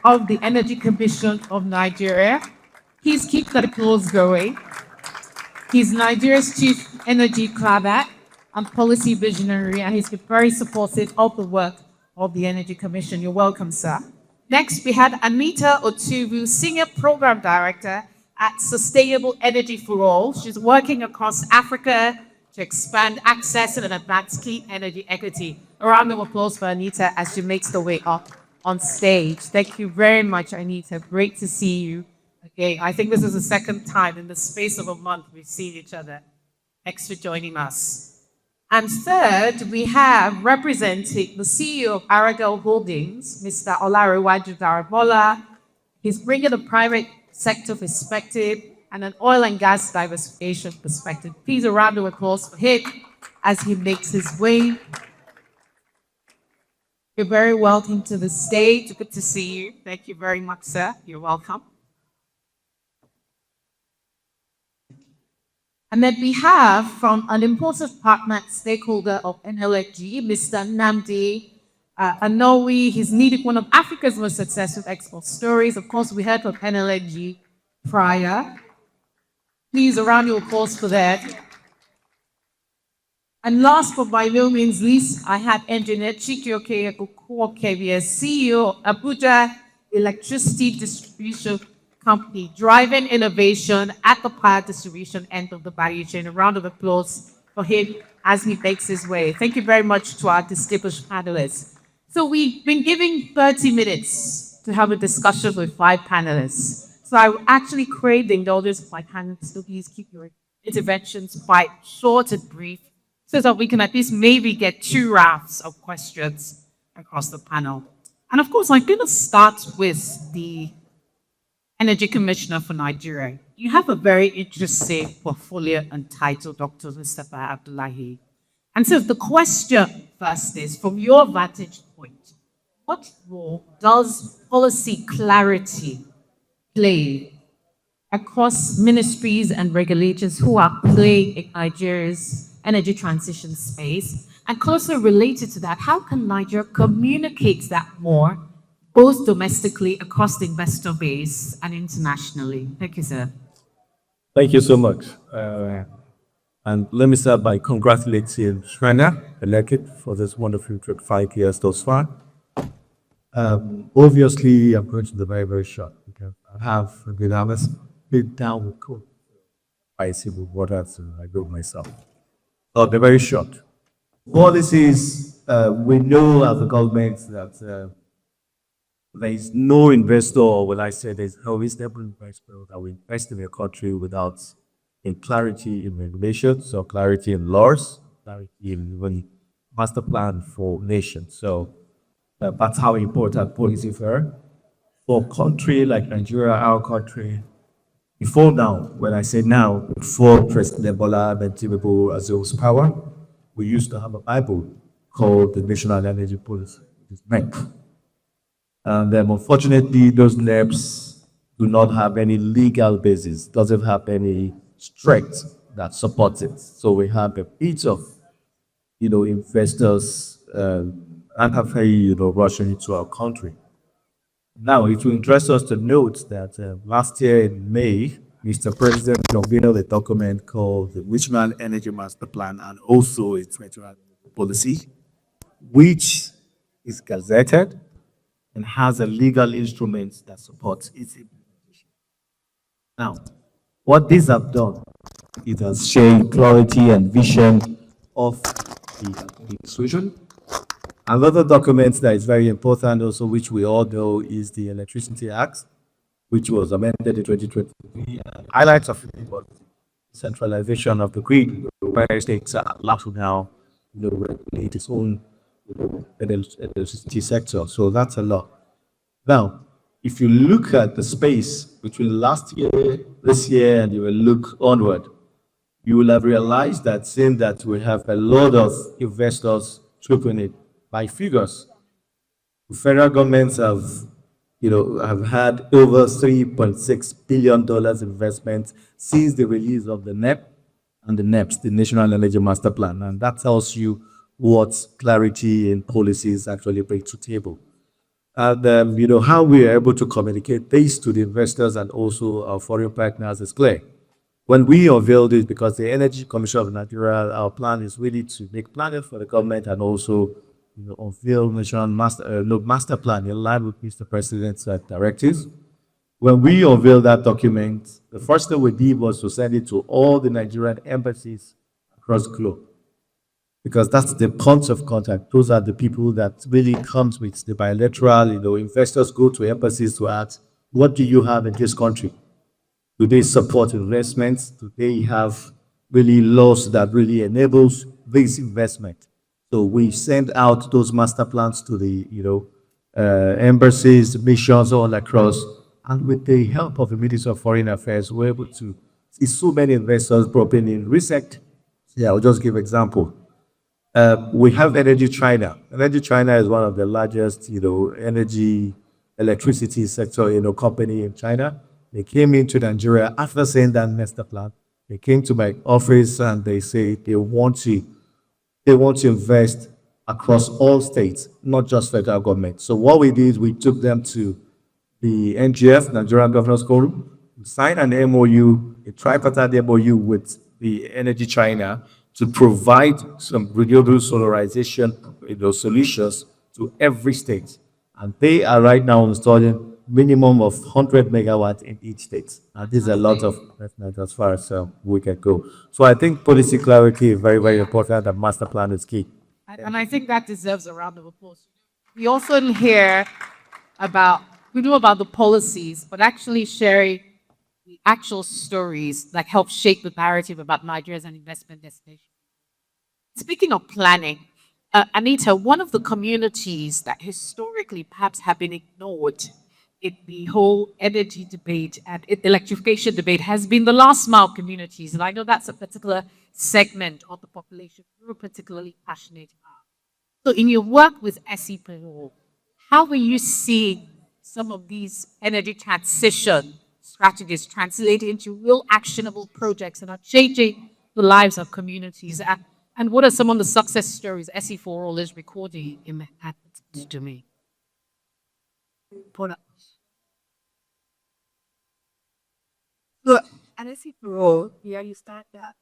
of the Energy Commission of Nigeria. He's keeping the applause going. He's Nigeria's chief energy crabat and policy visionary, and he's been very supportive of the work of the Energy Commission. You're welcome, sir. Next, we had Anita Otu, Senior Program Director at Sustainable Energy for All. She's working across Africa to expand access and advance clean energy equity. A round of applause for Anita as she makes the way up on stage. Thank you very much, Anita. Great to see you. Okay, I think this is the second time in the space of a month we've seen each other. Thanks for joining us. And third, we have representing the CEO of Aradel Holdings, Mr. Olaraju Darabola. He's bringing a private sector perspective and an oil and gas diversification perspective. Please, a round of applause for him as he makes his way. You're very welcome to the stage. Good to see you. Thank you very much, sir. You're welcome. And then we have, from an important partner and stakeholder of NLNG, Mr. Nnamdi Anoi. He's leading one of Africa's most successful export stories. Of course, we heard of NLNG prior. Please, a round of applause for that. And last but by no means least, I had Engineer Chiki O'Kia, CEO of Abuja Electricity Distribution Company, driving innovation at the power distribution end of the value chain. A round of applause for him as he makes his way. Thank you very much to our distinguished panelists. So we've been giving 30 minutes to have a discussion with 5 panelists. So I actually crave the indulgence of my panelists, so please keep your interventions quite short and brief so that we can at least maybe get 2 rounds of questions across the panel. And of course, I'm going to start with the Energy Commissioner for Nigeria. You have a very interesting portfolio entitled Dr. Mustapha Abdulahi. And so the question first is, from your vantage point, what role does policy clarity play across ministries and regulators who are playing in Nigeria's energy transition space? And closely related to that, how can Nigeria communicate that more, both domestically across the investor base and internationally? Thank you, sir. Thank you so much. And let me start by congratulating Schneider Electric for this wonderful 5 years thus far. Obviously, I'm going to be very, very short because I have a good hours been down with cold. I see with water, so I go myself. So they're very short. Policies, we know as a government that there is no investor, or when I say there's no reasonable investor that will invest in a country without a clarity in regulations, or clarity in laws, clarity in even master plan for nations. So that's how important policy for a country like Nigeria, our country. Before now, when I say now, before President Bola Ahmed Tinubu assumes power, we used to have a Bible called the National Energy Policy, which is NEP. And unfortunately, those NEPs do not have any legal basis, doesn't have any strength that supports it. So we have a bit of, investors unhappily, rushing into our country. Now, it will interest us to note that last year in May, Mr. President unveiled a document called the National Energy Master Plan and also its federal policy, which is gazetted and has a legal instrument that supports its implementation. Now, what these have done, it has shared clarity and vision of the administration. Another document that is very important also, which we all know, is the Electricity Act, which was amended in 2023. Highlights of it was centralization of the grid, where states are allowed to now regulate its own electricity sector. So that's a lot. Now, if you look at the space between last year, this year, and you will look onward, you will have realized that seeing that we have a lot of investors trooping it by figures. The federal governments have had over $3.6 billion investment since the release of the NEP and the NEPS, the National Energy Master Plan. And that tells you what clarity in policies actually bring to the table. And how we are able to communicate this to the investors and also our foreign partners is clear. When we unveiled it, because the Energy Commission of Nigeria, our plan is really to make planning for the government and also unveil national master plan in line with Mr. President's directives. When we unveiled that document, the first thing we did was to send it to all the Nigerian embassies across the globe, because that's the points of contact. Those are the people that really comes with the bilateral. Investors go to embassies to ask, "What do you have in this country? Do they support investments? Do they have really laws that really enables this investment?" So we send out those master plans to the embassies, missions all across, and with the help of the Ministry of Foreign Affairs, we're able to see so many investors dropping in. Recent, yeah, I'll just give example. We have Energy China. Energy China is one of the largest, energy electricity sector, company in China. They came into Nigeria after saying that master plan. They came to my office and they say they want to invest across all states, not just federal government. So what we did, we took them to the NGF, Nigerian Governors Forum, signed an MOU, a tripartite MOU with the Energy China to provide some renewable solarization solutions to every state. And they are right now installing minimum of 100 megawatts in each state. And this is a lot of investment as far as we can go. So I think policy clarity is very, very important, and master plan is key. And I think that deserves a round of applause. We also hear about, we know about the policies, but actually sharing the actual stories that help shape the narrative about Nigeria as an investment destination. Speaking of planning, Anita, one of the communities that historically perhaps have been ignored in the whole energy debate and electrification debate has been the last mile communities. And I know that's a particular segment of the population you're particularly passionate about. So in your work with SEforALL, how are you seeing some of these energy transition strategies translate into real actionable projects that are changing the lives of communities? And what are some of the success stories SEforALL is recording in that domain? So, at SEforALL, here you start that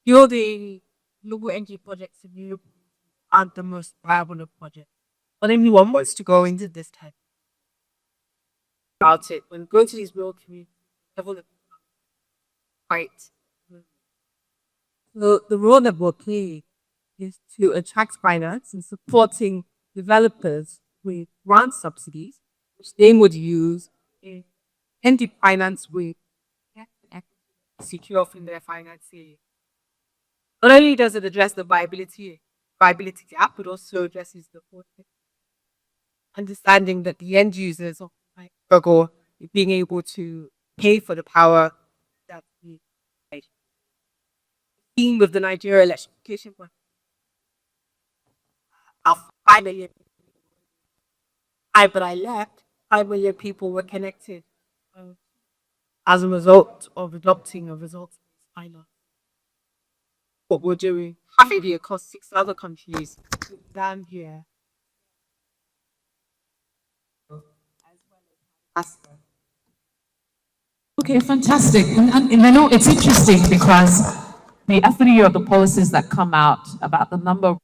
building renewable energy projects in Europe aren't the most viable of projects. But everyone wants to go into this type about it. When going to these rural communities, level of quite. So the role that we're playing is to attract finance and supporting developers with grant subsidies, which they would use in energy finance with secure from their financing. Not only does it address the viability gap, but also addresses the whole understanding that the end users of struggle with being able to pay for the power that we provide. The theme with the Nigeria Electrification Program, of 5 million but I left, 5 million people were connected as a result of adopting a results-based finance. What we're doing, halfly across 6 other countries, down here. Okay, fantastic. And I know it's interesting because every year the policies that come out about the number of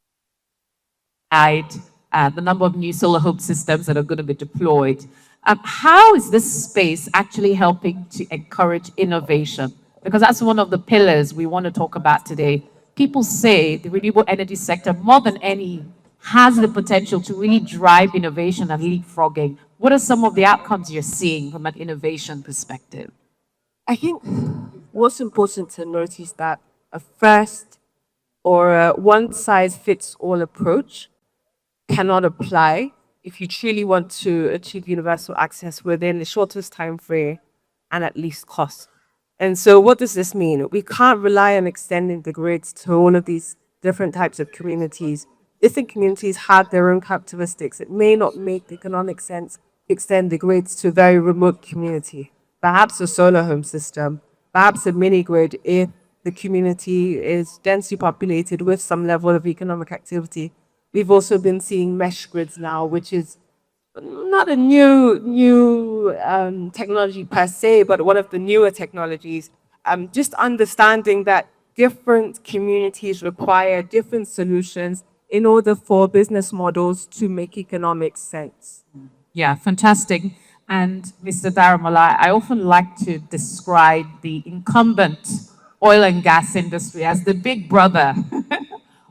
the number of new solar home systems that are going to be deployed. How is this space actually helping to encourage innovation? Because that's one of the pillars we want to talk about today. People say the renewable energy sector, more than any, has the potential to really drive innovation and leapfrogging. What are some of the outcomes you're seeing from an innovation perspective? I think what's important to note is that a first or a one-size-fits-all approach cannot apply if you truly want to achieve universal access within the shortest time frame and at least cost. And so what does this mean? We can't rely on extending the grids to all of these different types of communities. Different communities have their own characteristics. It may not make economic sense to extend the grids to a very remote community, perhaps a solar home system, perhaps a mini grid if the community is densely populated with some level of economic activity. We've also been seeing mesh grids now, which is not a new technology per se, but one of the newer technologies. Just understanding that different communities require different solutions in order for business models to make economic sense. Yeah, fantastic. And Mr. Daramola, I often like to describe the incumbent oil and gas industry as the big brother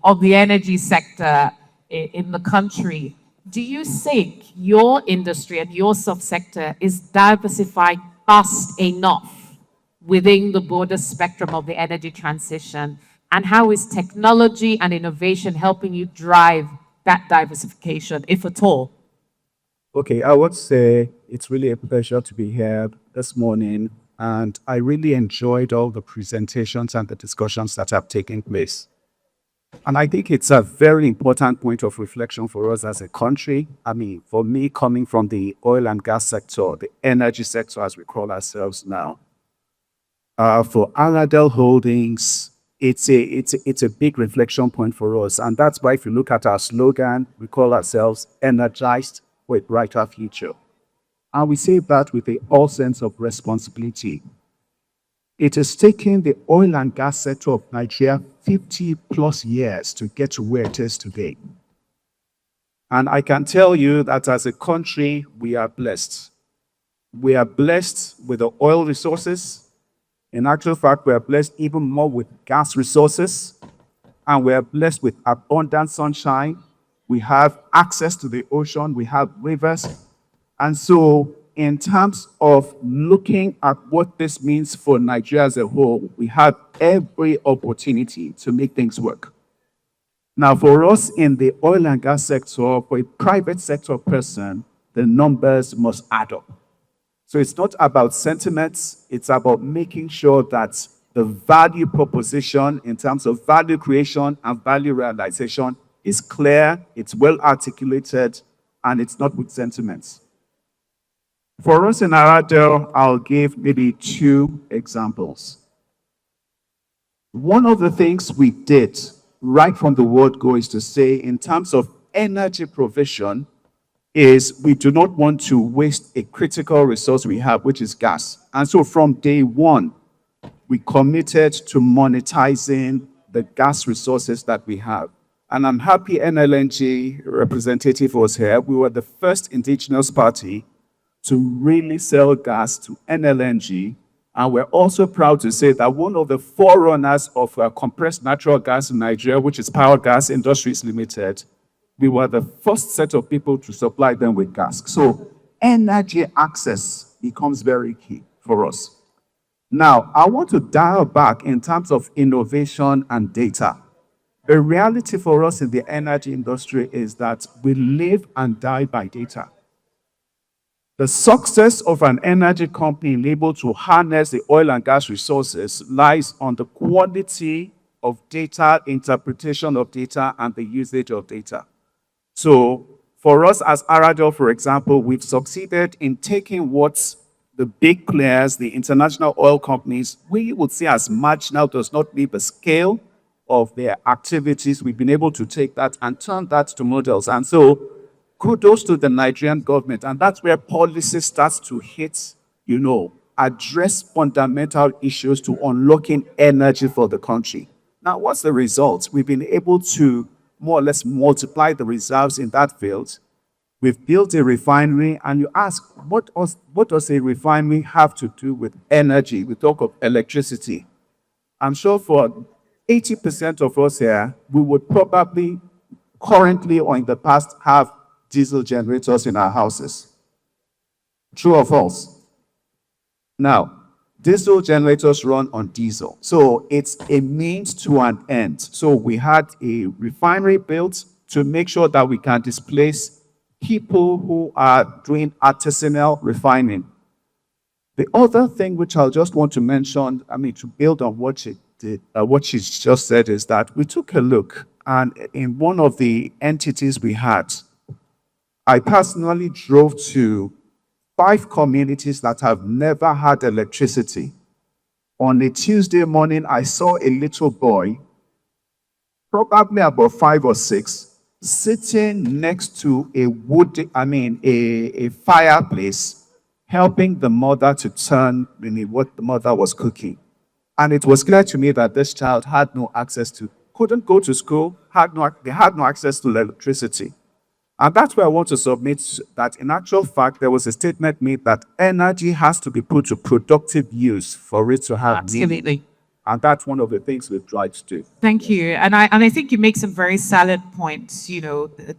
of the energy sector in the country. Do you think your industry and your subsector is diversified fast enough within the broader spectrum of the energy transition? And how is technology and innovation helping you drive that diversification, if at all? Okay, I would say it's really a pleasure to be here this morning, and I really enjoyed all the presentations and the discussions that have taken place. And I think it's a very important point of reflection for us as a country. I mean, for me, coming from the oil and gas sector, the energy sector, as we call ourselves now, for Aradel Holdings, it's a big reflection point for us. And that's why if you look at our slogan, we call ourselves energized for a brighter future. And we say that with a all sense of responsibility. It has taken the oil and gas sector of Nigeria 50 plus years to get to where it is today. And I can tell you that as a country, we are blessed. We are blessed with the oil resources. In actual fact, we are blessed even more with gas resources. And we are blessed with abundant sunshine. We have access to the ocean. We have rivers. And so, in terms of looking at what this means for Nigeria as a whole, we have every opportunity to make things work. Now, for us in the oil and gas sector, for a private sector person, the numbers must add up. So it's not about sentiments, it's about making sure that the value proposition in terms of value creation and value realization is clear, it's well articulated, and it's not with sentiments. For us in Aradel, I'll give maybe 2 examples. One of the things we did right from the word go is to say, in terms of energy provision, is we do not want to waste a critical resource we have, which is gas. And so from day one, we committed to monetizing the gas resources that we have. And I'm happy NLNG representative was here. We were the first indigenous party to really sell gas to NLNG. And we're also proud to say that one of the forerunners of compressed natural gas in Nigeria, which is Power Gas Industries Limited, we were the first set of people to supply them with gas. So energy access becomes very key for us. Now, I want to dial back in terms of innovation and data. The reality for us in the energy industry is that we live and die by data. The success of an energy company able to harness the oil and gas resources lies on the quality of data, interpretation of data, and the usage of data. So for us as Aradel, for example, we've succeeded in taking what the big players, the international oil companies, we would see as marginal, does not meet the scale of their activities. We've been able to take that and turn that to models. And so kudos to the Nigerian government. And that's where policy starts to hit, address fundamental issues to unlocking energy for the country. Now, what's the result? We've been able to more or less multiply the reserves in that field. We've built a refinery, and you ask, what does a refinery have to do with energy? We talk of electricity. I'm sure for 80% of us here, we would probably currently or in the past have diesel generators in our houses. True or false? Now, diesel generators run on diesel. So it's a means to an end. So we had a refinery built to make sure that we can displace people who are doing artisanal refining. The other thing which I'll just want to mention, to build on what she just said, is that we took a look, and in one of the entities we had, I personally drove to 5 communities that have never had electricity. On a Tuesday morning, I saw a little boy, probably about 5 or 6. sitting next to a fireplace, helping the mother to turn what the mother was cooking. And it was clear to me that this child had no access to, couldn't go to school, they had no access to electricity. And that's where I want to submit that in actual fact, there was a statement made that energy has to be put to productive use for it to have meaning. Absolutely. And that's one of the things we've tried to do. Thank you. And I think you make some very salient points,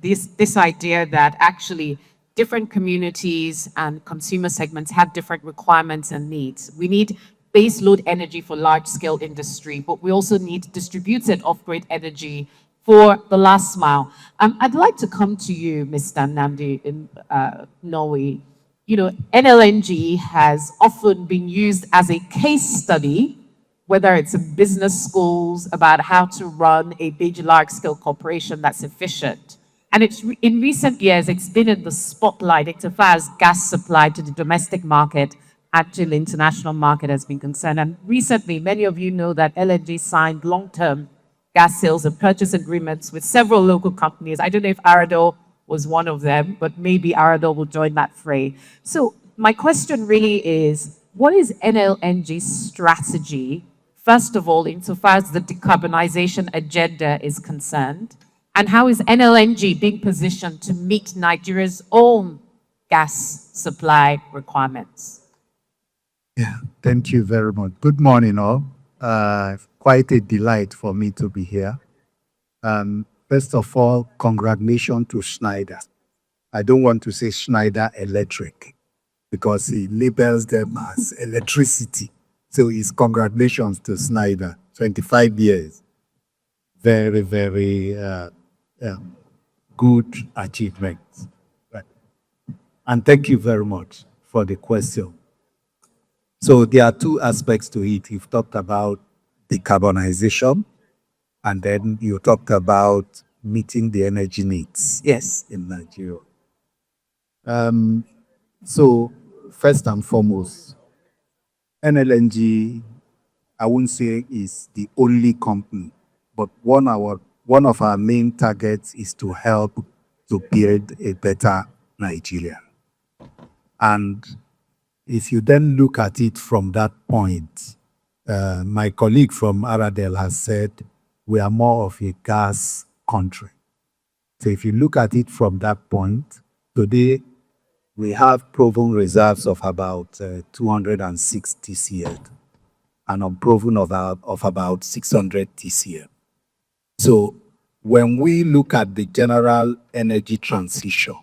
this idea that actually different communities and consumer segments have different requirements and needs. We need base load energy for large scale industry, but we also need distributed off-grid energy for the last mile. I'd like to come to you, Mr. Nnamdi Anoi. NLNG has often been used as a case study, whether it's in business schools, about how to run a big, large-scale corporation that's efficient. And in recent years, it's been in the spotlight insofar as gas supply to the domestic market and to the international market has been concerned. And recently, many of you know that LNG signed long-term gas sales and purchase agreements with several local companies. I don't know if Aradel was one of them, but maybe Aradel will join that fray. So my question really is, what is NLNG's strategy, first of all, insofar as the decarbonization agenda is concerned? And how is NLNG being positioned to meet Nigeria's own gas supply requirements? Yeah, thank you very much. Good morning, all. Quite a delight for me to be here. First of all, congratulations to Schneider. I don't want to say Schneider Electric because he labels them as electricity. So it's congratulations to Schneider, 25 years. Very, very good achievement. Right. And thank you very much for the question. So there are two aspects to it. You've talked about decarbonization, and then you talked about meeting the energy needs. Yes, in Nigeria. So first and foremost, NLNG, I wouldn't say is the only company, but one of our main targets is to help to build a better Nigeria. And if you then look at it from that point, my colleague from Aradel has said we are more of a gas country. So if you look at it from that point, today we have proven reserves of about 206 TCL and unproven of about 600 TCL. So when we look at the general energy transition,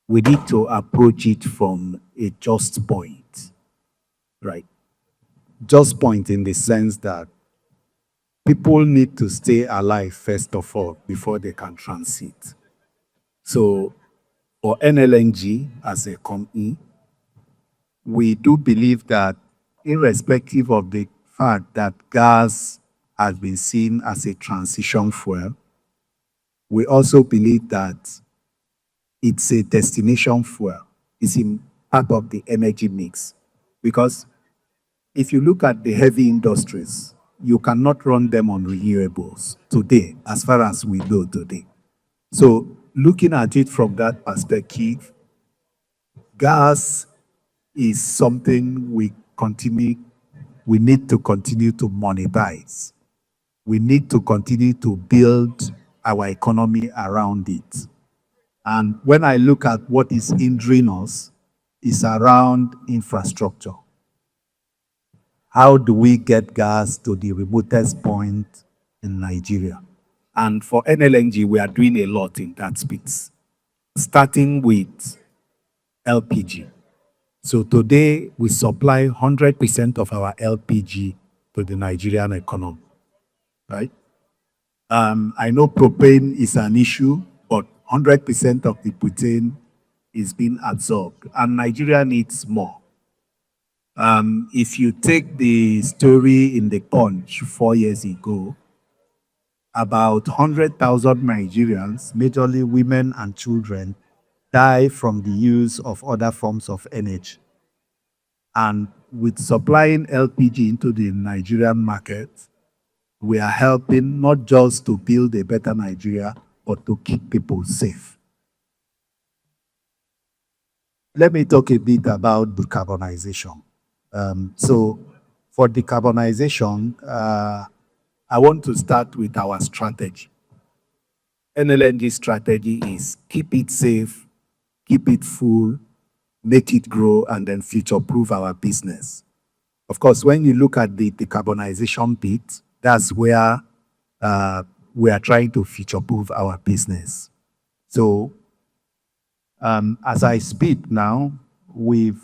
we need to approach it from a just point, right? Just point in the sense that people need to stay alive, first of all, before they can transit. So for NLNG as a company, we do believe that irrespective of the fact that gas has been seen as a transition fuel, we also believe that it's a destination fuel. It's in part of the energy mix. Because if you look at the heavy industries, you cannot run them on renewables today, as far as we know today. So looking at it from that perspective, gas is something we need to continue to monetize. We need to continue to build our economy around it. And when I look at what is hindering us, it's around infrastructure. How do we get gas to the remotest point in Nigeria? And for NLNG, we are doing a lot in that space, starting with LPG. So today, we supply 100% of our LPG to the Nigerian economy, right? I know propane is an issue, but 100% of the butane is being absorbed, and Nigeria needs more. If you take the story in the Punch 4 years ago, about 100,000 Nigerians, majorly women and children, die from the use of other forms of energy. And with supplying LPG into the Nigerian market, we are helping not just to build a better Nigeria, but to keep people safe. Let me talk a bit about decarbonization. So for decarbonization, I want to start with our strategy. NLNG strategy is keep it safe, keep it full, make it grow, and then future-proof our business. Of course, when you look at the decarbonization bit, that's where we are trying to future-proof our business. So as I speak now, we've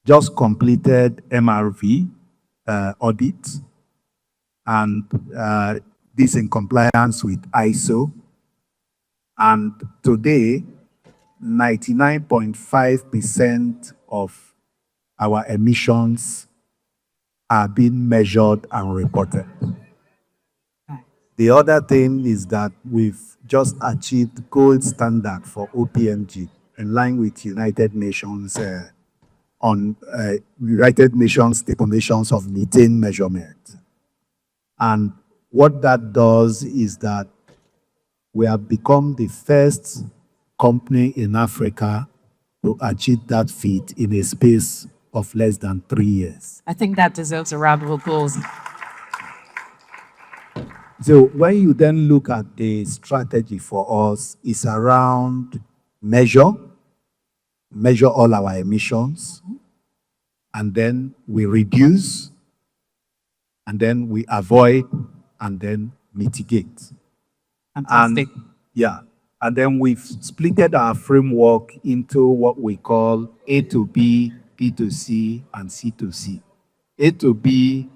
just completed MRV audit, and this in compliance with ISO. And today, 99.5% of our emissions are being measured and reported. The other thing is that we've just achieved gold standard for OPMG in line with United Nations United Nations definitions of methane measurement. And what that does is that we have become the first company in Africa to achieve that feat in a space of less than 3 years. I think that deserves a round of applause. So when you then look at the strategy for us, it's around measure all our emissions, and then we reduce, and then we avoid, and then mitigate. Fantastic. And then we've splitted our framework into what we call A to B, B to C, and C to C. A to B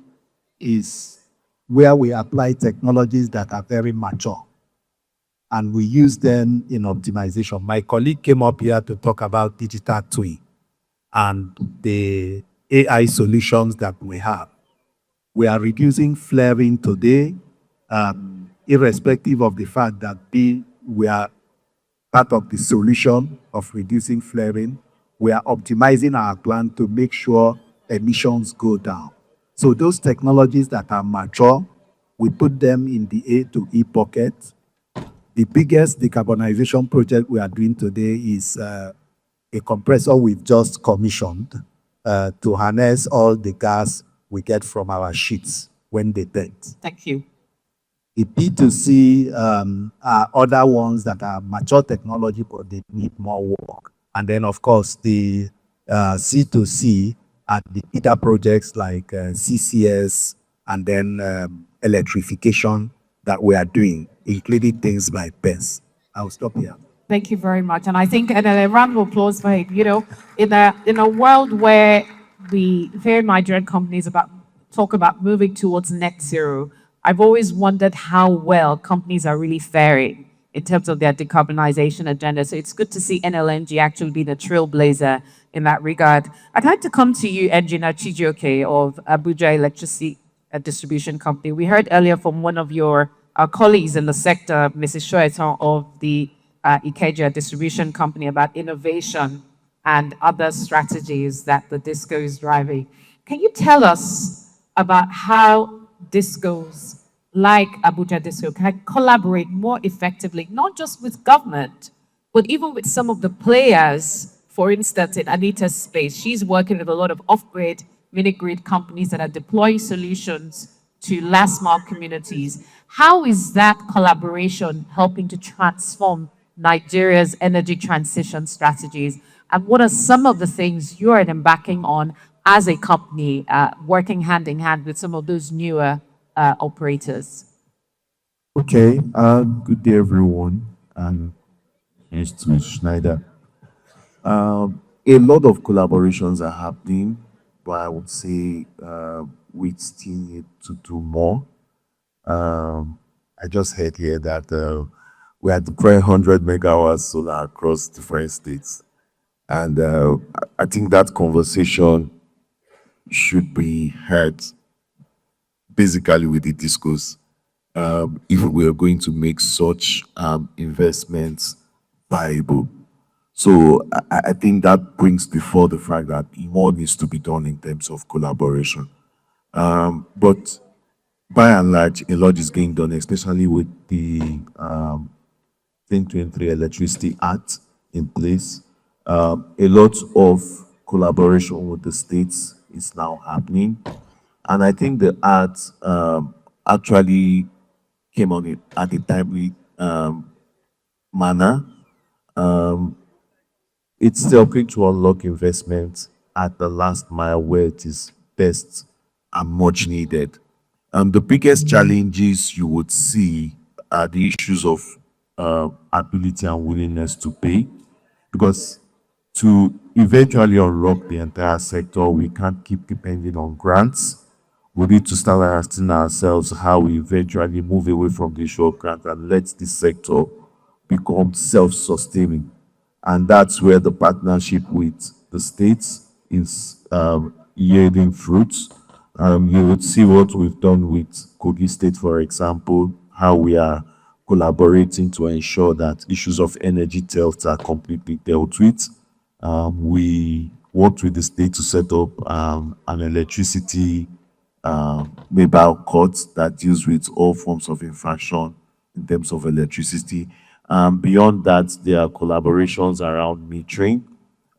is where we apply technologies that are very mature, and we use them in optimization. My colleague came up here to talk about digital twin and the AI solutions that we have. We are reducing flaring today, irrespective of the fact that we are part of the solution of reducing flaring. We are optimizing our plan to make sure emissions go down. So those technologies that are mature, we put them in the A to E pocket. The biggest decarbonization project we are doing today is a compressor we've just commissioned to harness all the gas we get from our sheets when they burn. Thank you. The B2C are other ones that are mature technology, but they need more work. And then, of course, the C2C are the bigger projects like CCS and then electrification that we are doing, including things like BESS. I'll stop here. Thank you very much. And I think, and a round of applause for it. You know, in a world where the very Nigerian companies talk about moving towards net zero, I've always wondered how well companies are really faring in terms of their decarbonization agenda. So it's good to see NLNG actually being a trailblazer in that regard. I'd like to come to you, Engineer Chiki O'Kia of Abuja Electricity Distribution Company. We heard earlier from one of your colleagues in the sector, Mrs. Shoetan of the Ikeja Distribution Company, about innovation and other strategies that the DISCO is driving. Can you tell us about how DISCOs like Abuja DISCO can collaborate more effectively, not just with government, but even with some of the players? For instance, in Anita's space, she's working with a lot of off-grid, mini-grid companies that are deploying solutions to last mile communities. How is that collaboration helping to transform Nigeria's energy transition strategies? And what are some of the things you are embarking on as a company, working hand in hand with some of those newer operators? Okay, good day everyone, and thanks to Schneider. A lot of collaborations are happening, but I would say we still need to do more. I just heard here that we are deploying 100 megawatts solar across different states, and I think that conversation should be had basically with the DISCOs if we are going to make such investments viable. So I think that brings before the fact that more needs to be done in terms of collaboration. But by and large, a lot is getting done, especially with the 2023 Electricity Act in place. A lot of collaboration with the states is now happening. And I think the act actually came on it at a timely manner. It's helping to unlock investment at the last mile where it is best and much needed. The biggest challenges you would see are the issues of ability and willingness to pay, because to eventually unlock the entire sector, we can't keep depending on grants. We need to start asking ourselves how we eventually move away from the issue of grants and let the sector become self-sustaining. And that's where the partnership with the states is yielding fruits. You would see what we've done with Kogi State, for example, how we are collaborating to ensure that issues of energy theft are completely dealt with. We worked with the state to set up an electricity mobile court that deals with all forms of infraction in terms of electricity. Beyond that, there are collaborations around metering.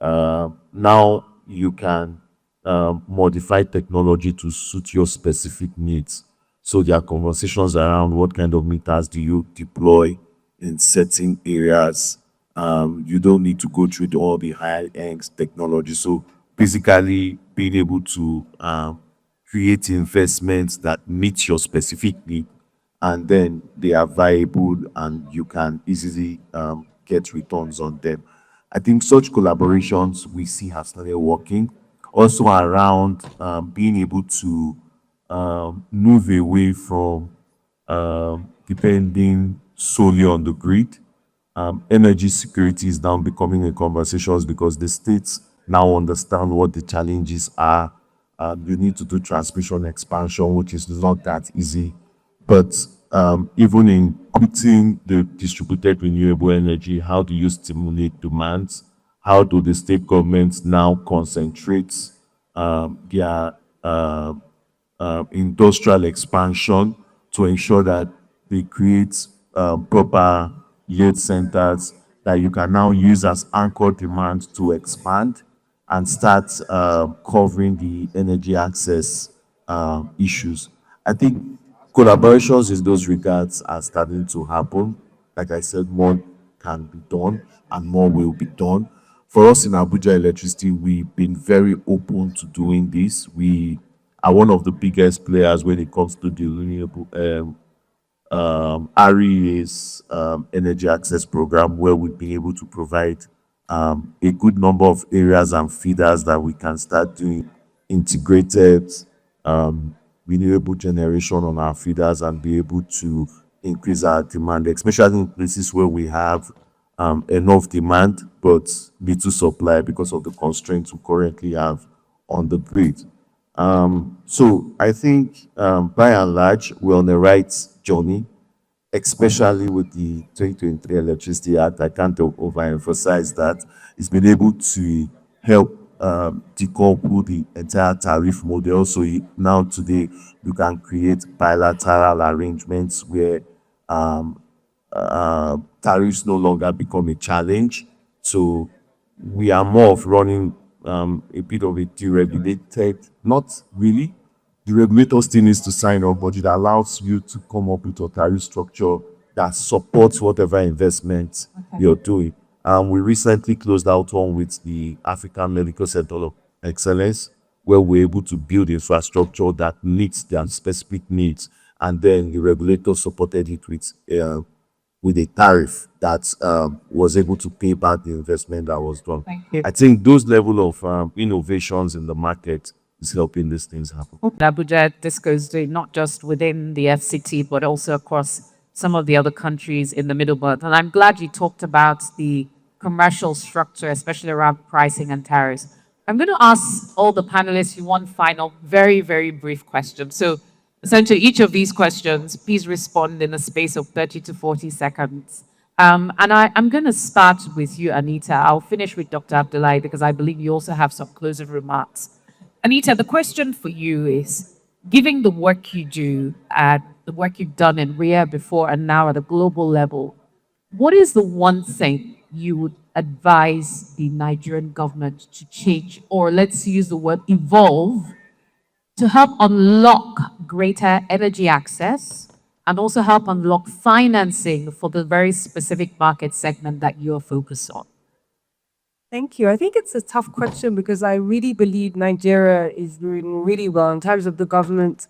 Now you can modify technology to suit your specific needs. So there are conversations around what kind of meters do you deploy in certain areas. You don't need to go through all the high-end technology. So basically being able to create investments that meet your specific need, and then they are viable and you can easily get returns on them. I think such collaborations we see have started working. Also around being able to move away from depending solely on the grid. Energy security is now becoming a conversation because the states now understand what the challenges are. You need to do transmission expansion, which is not that easy. But even in putting the distributed renewable energy, how do you stimulate demands? How do the state governments now concentrate their industrial expansion to ensure that they create proper yield centers that you can now use as anchor demand to expand and start covering the energy access issues. I think collaborations in those regards are starting to happen. Like I said, more can be done and more will be done. For us in Abuja Electricity, we've been very open to doing this. We are one of the biggest players when it comes to the renewable REA's energy access program, where we've been able to provide a good number of areas and feeders that we can start doing integrated renewable generation on our feeders and be able to increase our demand, especially in places where we have enough demand but little supply because of the constraints we currently have on the grid. So I think by and large, we're on the right journey, especially with the 2023 Electricity Act. I can't overemphasize that. It's been able to help decouple the entire tariff model. So now today, you can create bilateral arrangements where tariffs no longer become a challenge. So we are more of running a bit of a deregulated, not really. The regulator still needs to sign up, but it allows you to come up with a tariff structure that supports whatever investment you're doing. We recently closed out one with the African Medical Center of Excellence, where we're able to build infrastructure that meets their specific needs. And then the regulator supported it with a tariff that was able to pay back the investment that was done. Thank you. I think those level of innovations in the market is helping these things happen. Abuja Disco's doing not just within the FCT, but also across some of the other countries in the Middle Belt. And I'm glad you talked about the commercial structure, especially around pricing and tariffs. I'm going to ask all the panelists you one final, very, very brief question. So essentially, each of these questions, please respond in a space of 30 to 40 seconds. And I'm going to start with you, Anita. I'll finish with Dr. Abdulahi because I believe you also have some closing remarks. Anita, the question for you is, given the work you do and the work you've done in RIA before and now at a global level, what is the one thing you would advise the Nigerian government to change, or let's use the word evolve, to help unlock greater energy access and also help unlock financing for the very specific market segment that you're focused on? Thank you. I think it's a tough question because I really believe Nigeria is doing really well in terms of the government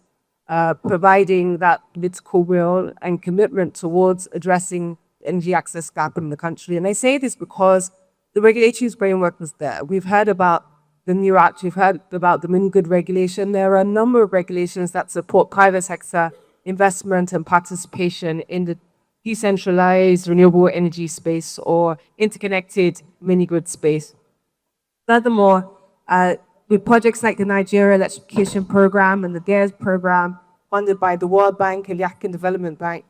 providing that political will and commitment towards addressing the energy access gap in the country. And I say this because the regulatory framework was there. We've heard about the new act, we've heard about the mini-grid regulation. There are a number of regulations that support private sector investment and participation in the decentralized renewable energy space or interconnected mini-grid space. Furthermore, with projects like the Nigeria Electrification Program and the DARES program funded by the World Bank and the African Development Bank,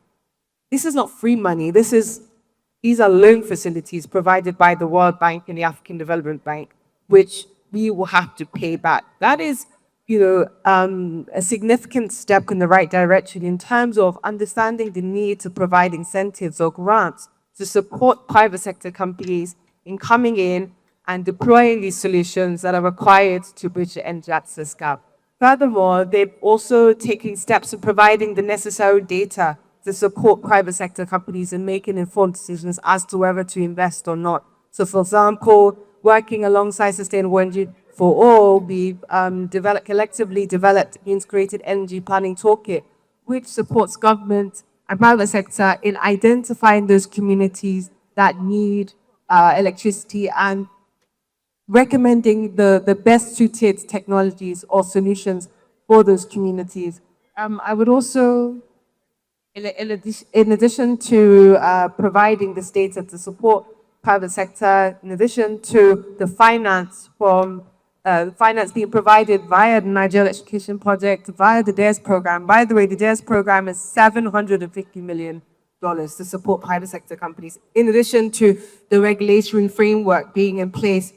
this is not free money. These are loan facilities provided by the World Bank and the African Development Bank, which we will have to pay back. That is, a significant step in the right direction in terms of understanding the need to provide incentives or grants to support private sector companies in coming in and deploying these solutions that are required to bridge the energy access gap. Furthermore, they've also taken steps in providing the necessary data to support private sector companies in making informed decisions as to whether to invest or not. So, for example, working alongside Sustainable Energy for All, we've collectively developed the Integrated Energy Planning Toolkit, which supports government and private sector in identifying those communities that need electricity and recommending the best suited technologies or solutions for those communities. I would also, in addition to providing this data to support private sector, in addition to the finance being provided via the Nigeria Electrification Project, via the DARES program. By the way, the DARES program is $750 million to support private sector companies. In addition to the regulatory framework being in place,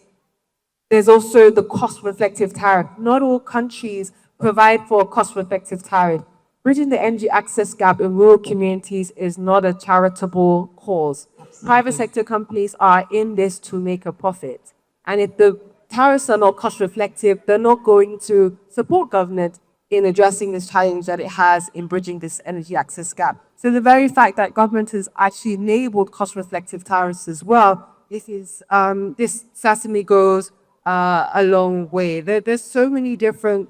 there's also the cost-reflective tariff. Not all countries provide for a cost-reflective tariff. Bridging the energy access gap in rural communities is not a charitable cause. Private sector companies are in this to make a profit. And if the tariffs are not cost-reflective, they're not going to support government in addressing this challenge that it has in bridging this energy access gap. So the very fact that government has actually enabled cost-reflective tariffs as well, this certainly goes a long way. There's so many different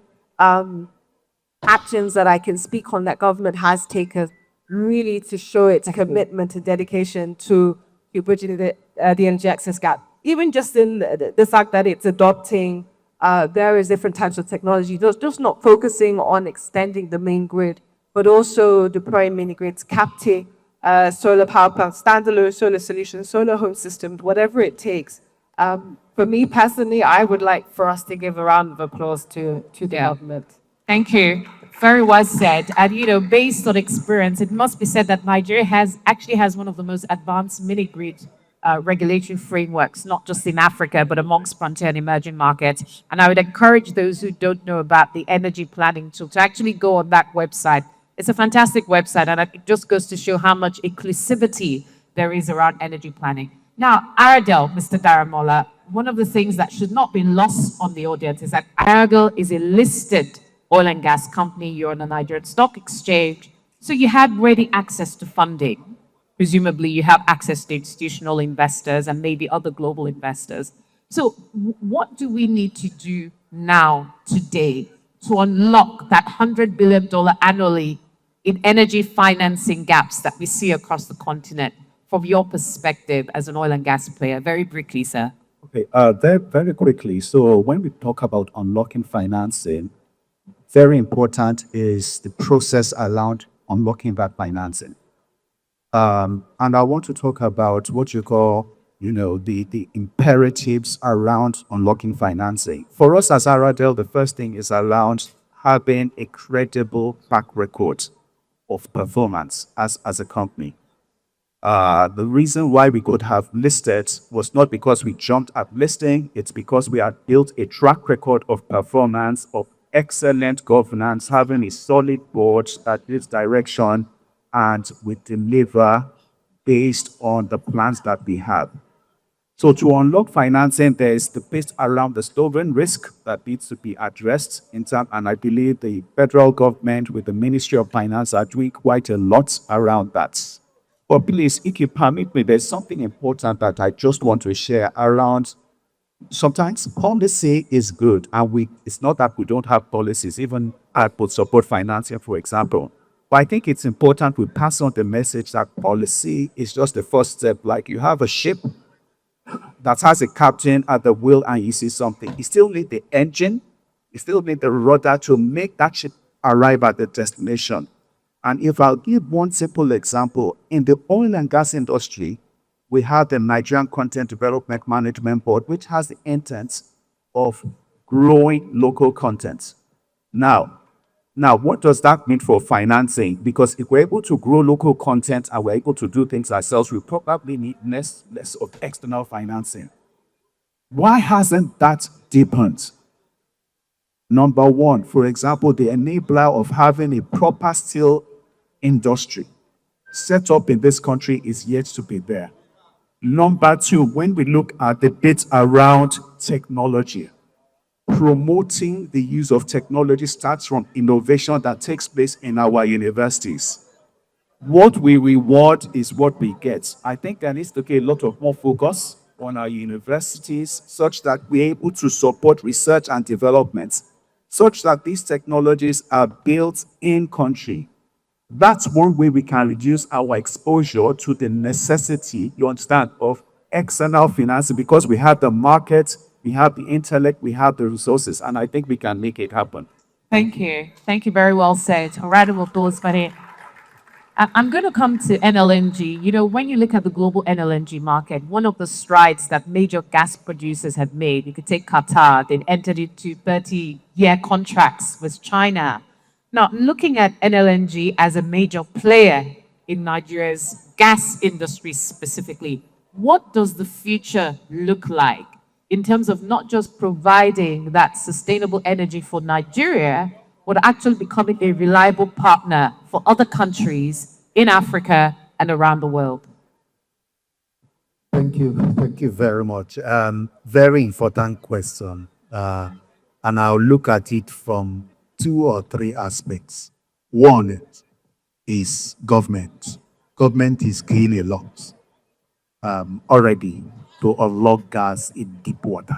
actions that I can speak on that government has taken really to show its commitment and dedication to bridging the energy access gap. Even just in the fact that it's adopting various different types of technology, just not focusing on extending the main grid, but also deploying mini grids, captive solar power plants, standalone solar solutions, solar home systems, whatever it takes. For me personally, I would like for us to give a round of applause to the government. Thank you. Very well said. And based on experience, it must be said that Nigeria actually has one of the most advanced mini-grid regulatory frameworks, not just in Africa, but amongst frontier and emerging markets. And I would encourage those who don't know about the energy planning tool to actually go on that website. It's a fantastic website, and it just goes to show how much inclusivity there is around energy planning. Now, Aradel, Mr. Darabola, one of the things that should not be lost on the audience is that Aradel is a listed oil and gas company. You're on the Nigerian Stock Exchange. So you have ready access to funding. Presumably you have access to institutional investors and maybe other global investors. So what do we need to do now, today, to unlock that $100 billion annually in energy financing gaps that we see across the continent from your perspective as an oil and gas player? Very briefly, sir. Okay, very quickly. So when we talk about unlocking financing, very important is the process around unlocking that financing. And I want to talk about what you call, the imperatives around unlocking financing. For us as Aradel, the first thing is around having a credible track record of performance as a company. The reason why we could have listed was not because we jumped at listing, it's because we had built a track record of performance, of excellent governance, having a solid board that gives direction, and we deliver based on the plans that we have. So to unlock financing, there is the piece around the sovereign risk that needs to be addressed and I believe the federal government with the Ministry of Finance are doing quite a lot around that. But please, if you permit me, there's something important that I just want to share around. Sometimes policy is good, and it's not that we don't have policies, even output support financing, for example. But I think it's important we pass on the message that policy is just the first step. Like you have a ship that has a captain at the wheel and you see something. You still need the engine, you still need the rudder to make that ship arrive at the destination. And if I'll give one simple example, in the oil and gas industry, we have the Nigerian Content Development Management Board, which has the intent of growing local content. Now, what does that mean for financing? Because if we're able to grow local content and we're able to do things ourselves, we probably need less of external financing. Why hasn't that deepened? Number one, for example, the enabler of having a proper steel industry set up in this country is yet to be there. Number two, when we look at the bits around technology, promoting the use of technology starts from innovation that takes place in our universities. What we reward is what we get. I think there needs to be a lot of more focus on our universities such that we're able to support research and development, such that these technologies are built in country. That's one way we can reduce our exposure to the necessity, you understand, of external financing because we have the market, we have the intellect, we have the resources, and I think we can make it happen. Thank you. Thank you. Very well said. Aradel Holdings. I'm going to come to NLNG. You know, when you look at the global NLNG market, one of the strides that major gas producers have made, you could take Qatar, they've entered into 30-year contracts with China. Now, looking at NLNG as a major player in Nigeria's gas industry specifically, what does the future look like in terms of not just providing that sustainable energy for Nigeria, but actually becoming a reliable partner for other countries in Africa and around the world? Thank you. Thank you very much. Very important question. And I'll look at it from 2 or 3 aspects. One is government. Government is doing a lot already to unlock gas in deep water,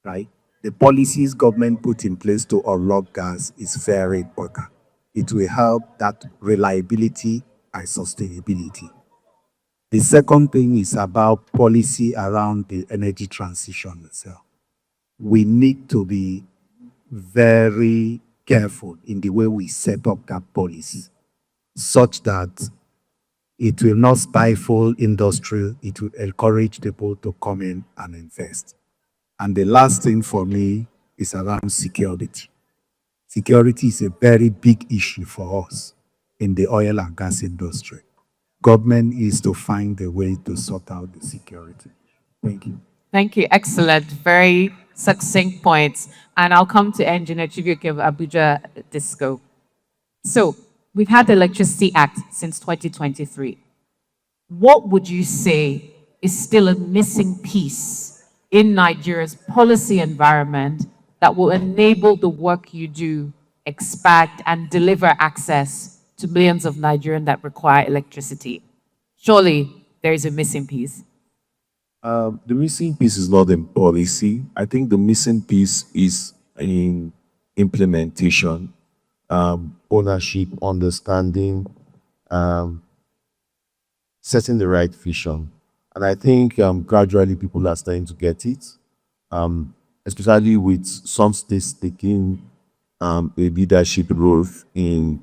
right? The policies government put in place to unlock gas is very important. It will help that reliability and sustainability. The second thing is about policy around the energy transition itself. We need to be very careful in the way we set up that policy, such that it will not stifle industry, it will encourage people to come in and invest. And the last thing for me is around security. Security is a very big issue for us in the oil and gas industry. Government is to find a way to sort out the security. Thank you. Thank you. Excellent. Very succinct points. And I'll come to Engineer Chiki O'Kia of Abuja Disco. So, we've had the Electricity Act since 2023. What would you say is still a missing piece in Nigeria's policy environment that will enable the work you do expand and deliver access to millions of Nigerians that require electricity? Surely there is a missing piece. The missing piece is not in policy. I think the missing piece is in implementation, ownership, understanding, setting the right vision. And I think gradually people are starting to get it, especially with some states taking a leadership role in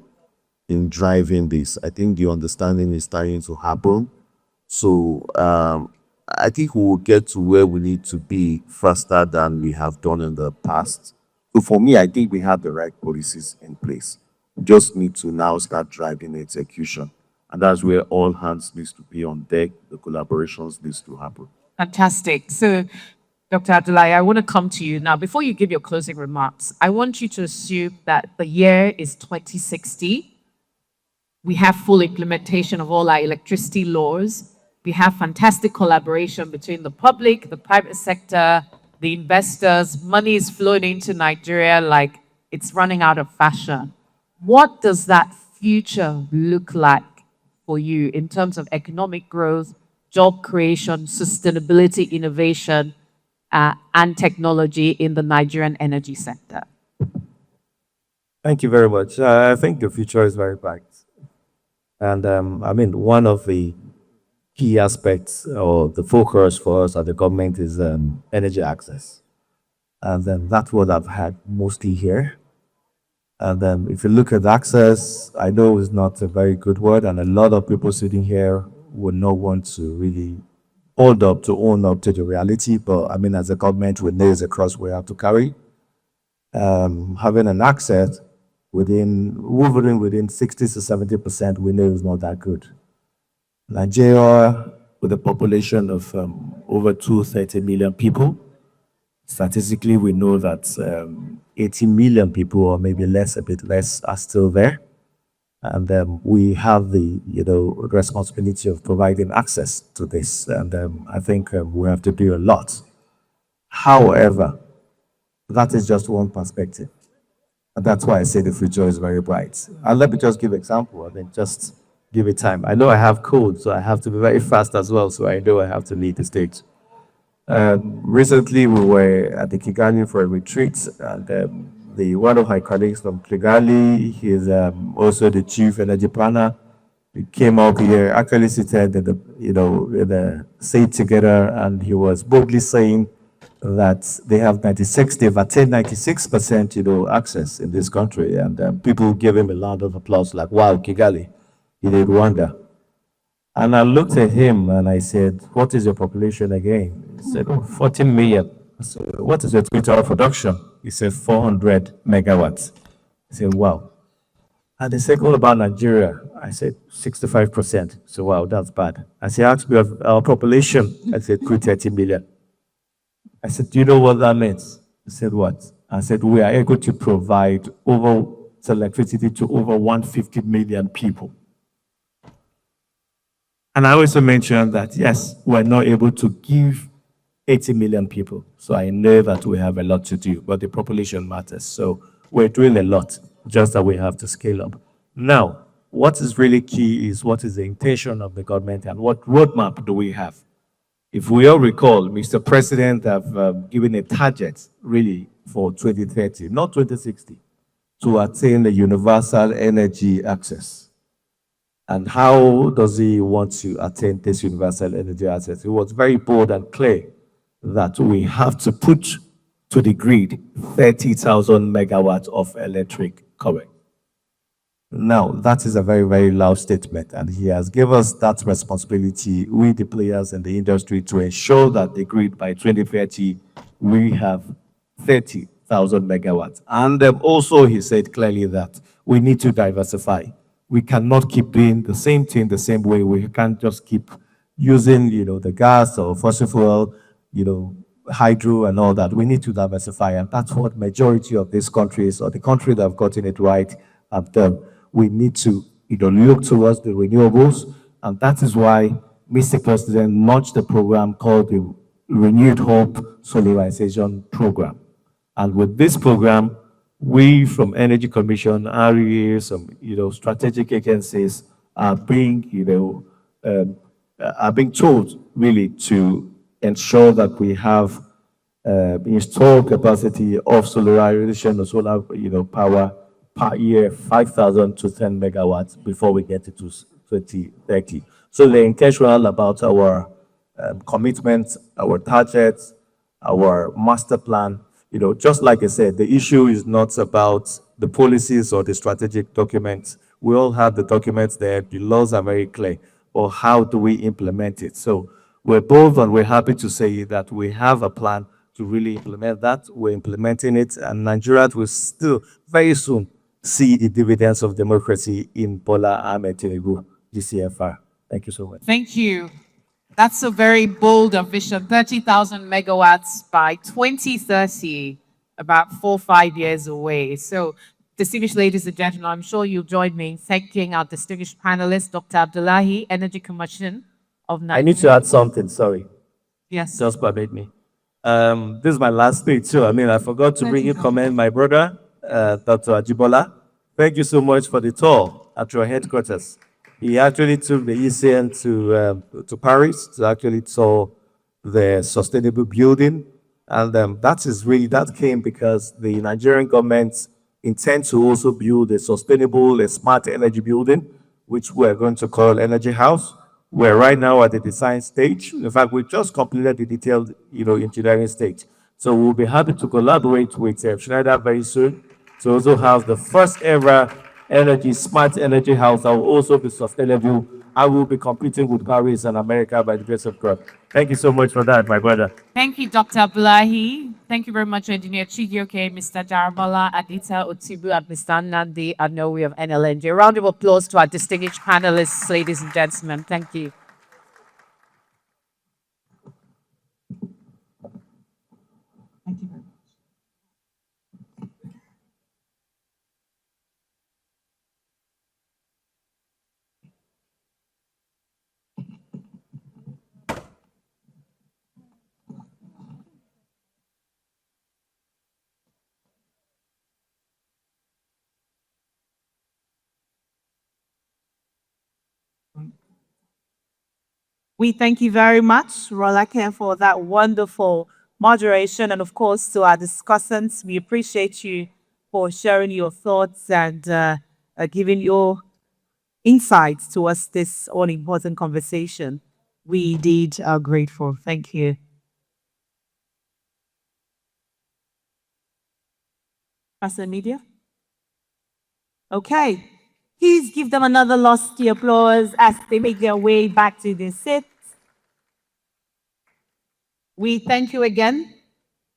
driving this. I think the understanding is starting to happen. So I think we will get to where we need to be faster than we have done in the past. So for me, I think we have the right policies in place. We just need to now start driving execution. And that's where all hands needs to be on deck. The collaborations needs to happen. Fantastic. So, Dr. Abdulahi, I want to come to you. Now, before you give your closing remarks, I want you to assume that the year is 2060. We have full implementation of all our electricity laws. We have fantastic collaboration between the public, the private sector, the investors. Money is flowing into Nigeria like it's running out of fashion. What does that future look like for you in terms of economic growth, job creation, sustainability, innovation, and technology in the Nigerian energy sector? Thank you very much. I think the future is very bright. And I mean, one of the key aspects or the focus for us at the government is energy access. And that's what I've had mostly here. And if you look at access, I know it's not a very good word, and a lot of people sitting here would not want to really own up to the reality. But I mean, as a government, we know it's a cross we have to carry. Having an access within 60 to 70%, we know is not that good. Nigeria, with a population of over 230 million people, statistically, we know that 80 million people, or maybe less, a bit less, are still there. And we have the responsibility of providing access to this. And I think we have to do a lot. However, that is just one perspective. And that's why I say the future is very bright. And let me just give an example. I mean, just give it time. I know I have code, so I have to be very fast as well. So I know I have to lead the stage. Recently, we were at the Kigali for a retreat, and one of my colleagues from Kigali, he's also the chief energy planner. He came up here, actually seated in the seat together, and he was boldly saying that they've attained 96%, access in this country, and people gave him a round of applause, like, wow, Kigali, he did wonder. And I looked at him and I said, what is your population again? He said, 14 million. I said, what is your total production? He said, 400 megawatts. I said, wow. And they said, what about Nigeria? I said, 65%. So, wow, that's bad. I said, ask me of our population. I said, 230 million. I said, do you know what that means? He said, what? I said, we are able to provide electricity to over 150 million people. And I also mentioned that, yes, we're not able to give 80 million people. So I know that we have a lot to do, but the population matters. So we're doing a lot, just that we have to scale up. Now, what is really key is what is the intention of the government and what roadmap do we have? If we all recall, Mr. President have given a target really for 2030, not 2060, to attain the universal energy access. And how does he want to attain this universal energy access? He was very bold and clear that we have to put to the grid 30,000 megawatts of electric current. Now, that is a very, very loud statement, and he has given us that responsibility, we the players in the industry, to ensure that the grid by 2030, we have 30,000 megawatts. And also, he said clearly that we need to diversify. We cannot keep doing the same thing the same way. We can't just keep using, the gas or fossil fuel, hydro and all that. We need to diversify, and that's what majority of these countries, or the country that have gotten it right, have done. We need to, look towards the renewables, and that is why Mr. President launched a program called the Renewed Hope Solarization Program. And with this program, we from Energy Commission, REA, some strategic agencies are being told really to ensure that we have installed capacity of solarization or solar power per year, 5,000 to 10 megawatts before we get it to 2030. So they're intentional about our commitments, our targets, our master plan. Just like I said, the issue is not about the policies or the strategic documents. We all have the documents there. The laws are very clear. But how do we implement it? So we're bold and we're happy to say that we have a plan to really implement that. We're implementing it, and Nigeria will still very soon see the dividends of democracy in Bola Ahmed Tinubu, GCFR. Thank you so much. Thank you. That's a very bold vision, 30,000 megawatts by 2030, about 4 or 5 years away. So Distinguished ladies and gentlemen, I'm sure you'll join me in thanking our distinguished panelist, Dr. Abdulahi, Energy Commission of I need to Nigeria. add something, sorry. Yes. Just permit me. This is my last speech, so I forgot to bring you comment my brother, Dr. Ajibola. Thank you so much for the tour at your headquarters. He actually took the ECN to Paris to actually tour the sustainable building, and that came because the Nigerian government intends to also build a sustainable, a smart energy building, which we're going to call Energy House. We're right now at the design stage. In fact, we just completed the detailed, engineering stage. So we'll be happy to collaborate with Schneider very soon to also have the first ever smart energy house that will also be sustainable. I will be competing with Paris and America by the grace of God. Thank you so much for that, my brother. Thank you, Dr. Abdulahi. Thank you very much, Engineer Chiki O'Kia, Mr. Darabola, Anita Otu, and Mr. Nnamdi Anoi of NLNG. A round of applause to our distinguished panelists, ladies and gentlemen. Thank you. Thank you very much. We thank you very much, Rolake, for that wonderful moderation. And of course, to our discussants, we appreciate you for sharing your thoughts and giving your insights to us this all important conversation. We indeed are grateful. Thank you. Pastor Media? Okay. Please give them another lusty applause as they make their way back to their seats. We thank you again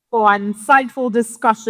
for an insightful discussion.